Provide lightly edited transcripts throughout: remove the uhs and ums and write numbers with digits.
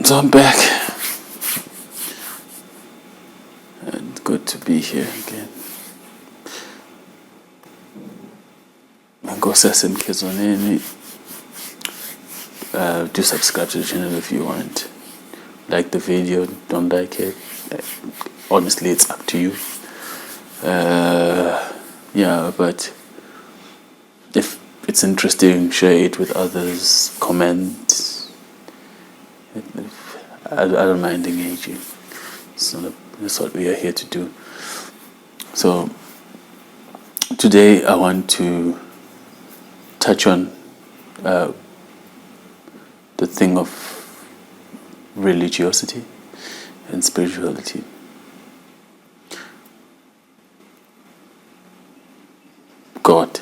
So I'm back, and good to be here again. Do subscribe to the channel if you want. Like the video, don't like it. Honestly, it's up to you. But if it's interesting, share it with others, comment. I don't mind engaging. That's what we are here to do. So today I want to touch on the thing of religiosity and spirituality. God.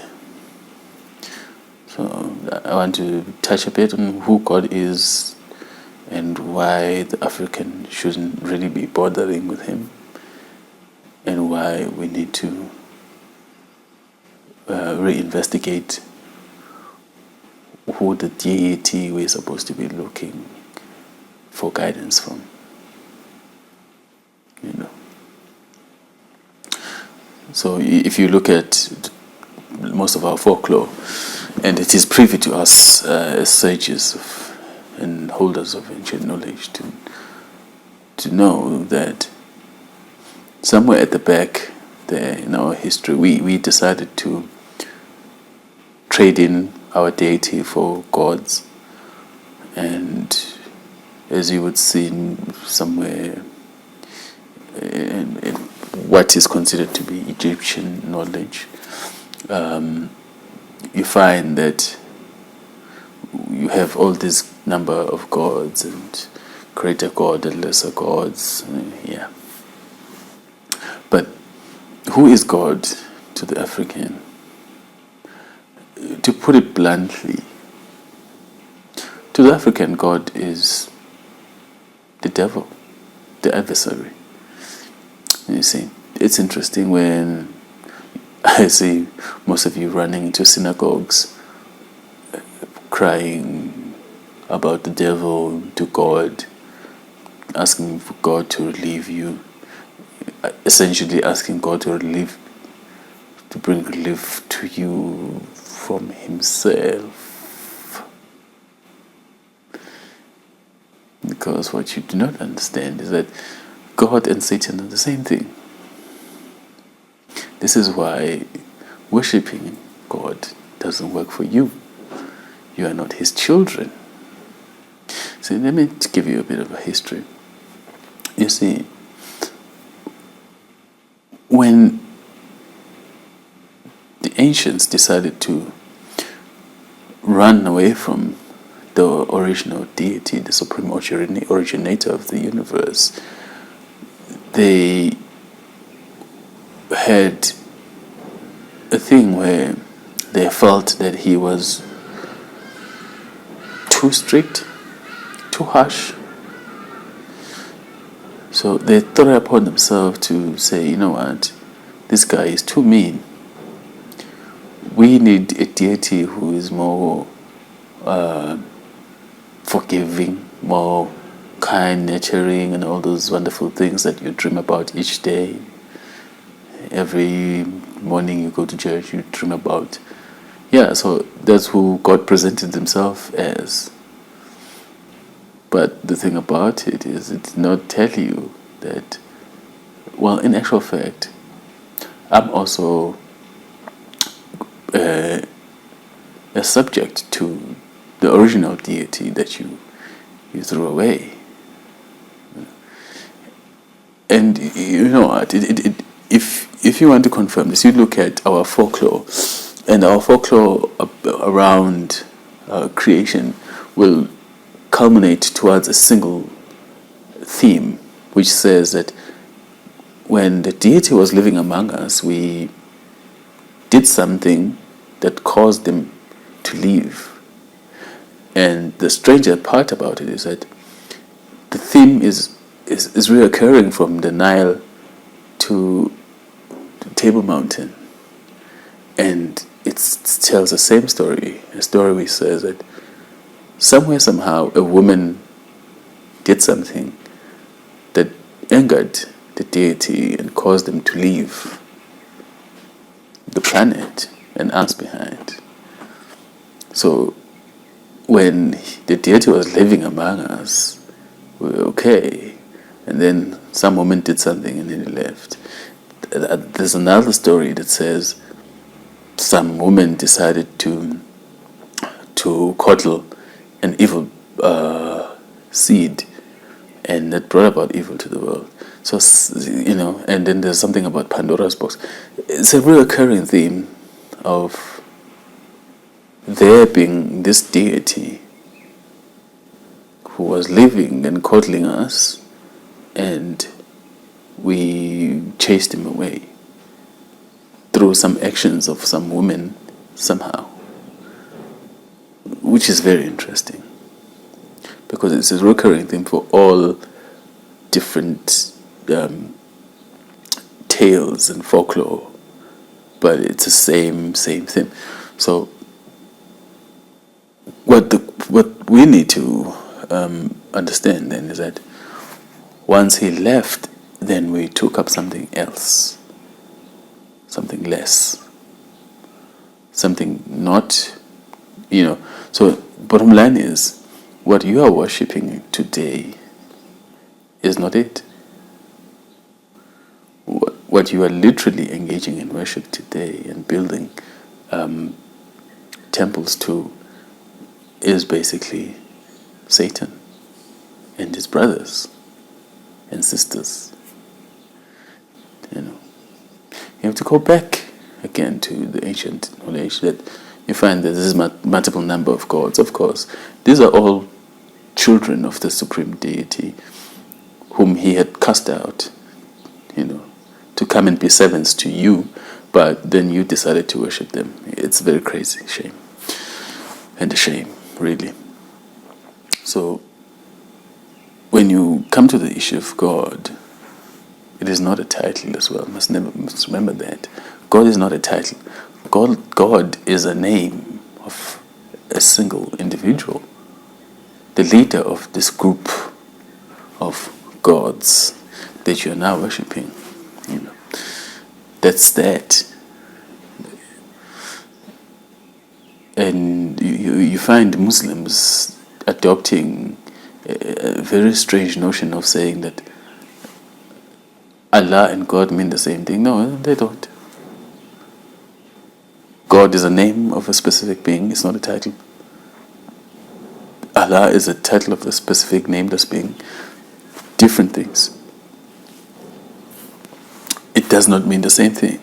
So I want to touch a bit on who God is and why the African shouldn't really be bothering with him, and why we need to reinvestigate who the deity we're supposed to be looking for guidance from. So if you look at most of our folklore, and it is privy to us as sages and holders of ancient knowledge to know that somewhere at the back there in our history we decided to trade in our deity for gods, and as you would see somewhere in what is considered to be Egyptian knowledge, you find that you have all this number of gods, and greater god and lesser gods. But who is God to the African? To put it bluntly, to the African, God is the devil, the adversary. You see, it's interesting when I see most of you running into synagogues crying about the devil to God, asking for God to relieve you, essentially asking God to bring relief to you from himself. Because what you do not understand is that God and Satan are the same thing. This is why worshipping God doesn't work for you. You are not his children. So let me give you a bit of a history. You see, when the ancients decided to run away from the original deity, the supreme originator of the universe, they had a thing where they felt that he was too strict, too harsh. So they thought it upon themselves to say, you know what, this guy is too mean. We need a deity who is more forgiving, more kind, nurturing, and all those wonderful things that you dream about each day. Every morning you go to church, you dream about. So that's who God presented himself as. But the thing about it is, it did not tell you that, well, in actual fact, I'm also a subject to the original deity that you threw away. And you know what, if you want to confirm this, you look at our folklore, and our folklore around creation will culminate towards a single theme, which says that when the deity was living among us, we did something that caused them to leave. And the stranger part about it is that the theme is reoccurring from the Nile to Table Mountain, and it tells the same story. A story which says that somewhere, somehow, a woman did something that angered the deity and caused them to leave the planet and us behind. So when the deity was living among us, we were okay. And then some woman did something and then he left. There's another story that says some woman decided to coddle an evil seed, and that brought about evil to the world. So, and then there's something about Pandora's box. It's a recurring theme of there being this deity who was living and coddling us, and we chased him away through some actions of some women somehow, which is very interesting because it's a recurring theme for all different tales and folklore, but it's the same thing. So what we need to understand then is that once he left, then we took up something else, something less, something not, So bottom line is, what you are worshipping today is not it. What you are literally engaging in worship today and building temples to is basically Satan and his brothers and sisters. You have to go back again to the ancient knowledge that you find that this is multiple number of gods. Of course, these are all children of the supreme deity whom he had cast out, to come and be servants to you, but then you decided to worship them. It's very crazy, shame. And a shame, really. So, when you come to the issue of God, it is not a title as well. Must remember that. God is not a title. God is a name of a single individual, the leader of this group of gods that you are now worshipping. That's that. And you find Muslims adopting a very strange notion of saying that Allah and God mean the same thing. No, they don't. God is a name of a specific being, it's not a title. Allah is a title of a specific nameless being. Different things. It does not mean the same thing.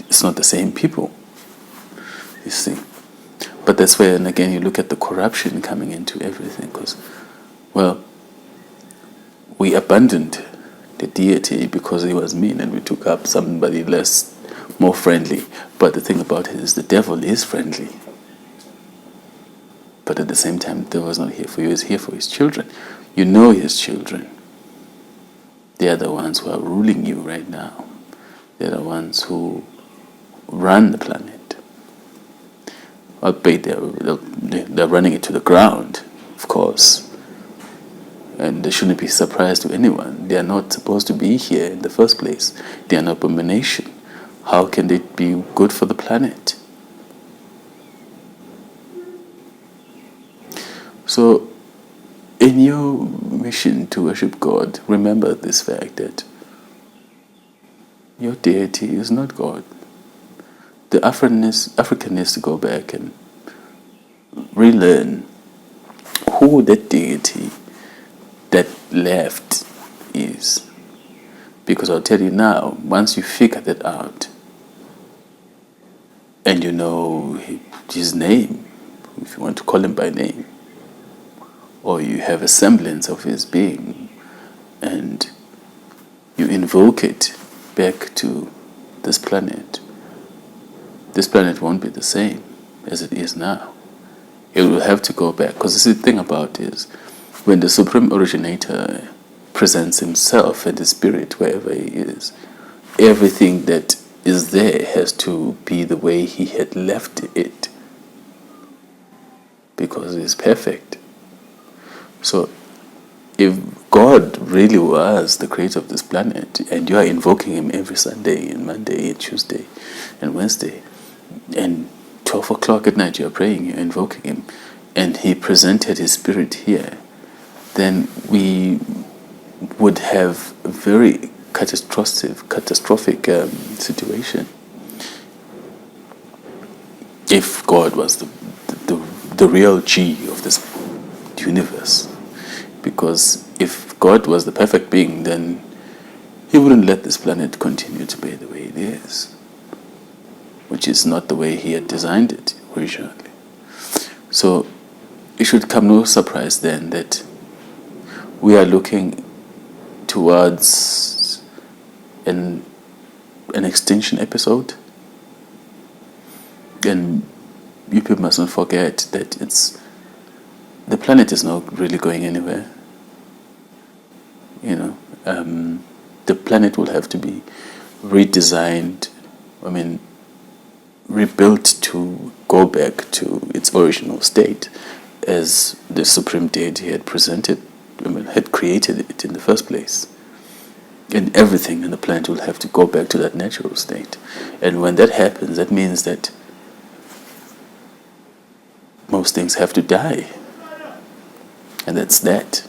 It's not the same people, you see. But that's where, and again, you look at the corruption coming into everything, because, we abandoned the deity because he was mean, and we took up somebody more friendly. But the thing about it is, the devil is friendly. But at the same time, the devil is not here for you, he's here for his children. You know his children. They are the ones who are ruling you right now. They are the ones who run the planet. Albeit they're running it to the ground, of course. And they shouldn't be a surprise to anyone. They are not supposed to be here in the first place. They are an abomination. How can they be good for the planet? So, in your mission to worship God, remember this fact that your deity is not God. The African needs to go back and relearn who that deity that left is. Because I'll tell you now, once you figure that out, and you know his name, if you want to call him by name, or you have a semblance of his being, and you invoke it back to this planet won't be the same as it is now. It will have to go back, because the thing about it is, when the Supreme Originator presents himself and his spirit wherever he is, everything that is there has to be the way he had left it, because he is perfect. So if God really was the creator of this planet, and you are invoking him every Sunday and Monday and Tuesday and Wednesday, and 12 o'clock at night you're praying, you're invoking him, and he presented his spirit here, then we would have a very catastrophic situation if God was the real G of this universe. Because if God was the perfect being, then he wouldn't let this planet continue to be the way it is, which is not the way he had designed it originally. So it should come no surprise then that we are looking towards an extinction episode. And you people mustn't forget that the planet is not really going anywhere. The planet will have to be redesigned, rebuilt to go back to its original state as the supreme deity had had created it in the first place. And everything in the planet will have to go back to that natural state. And when that happens, that means that most things have to die. And that's that.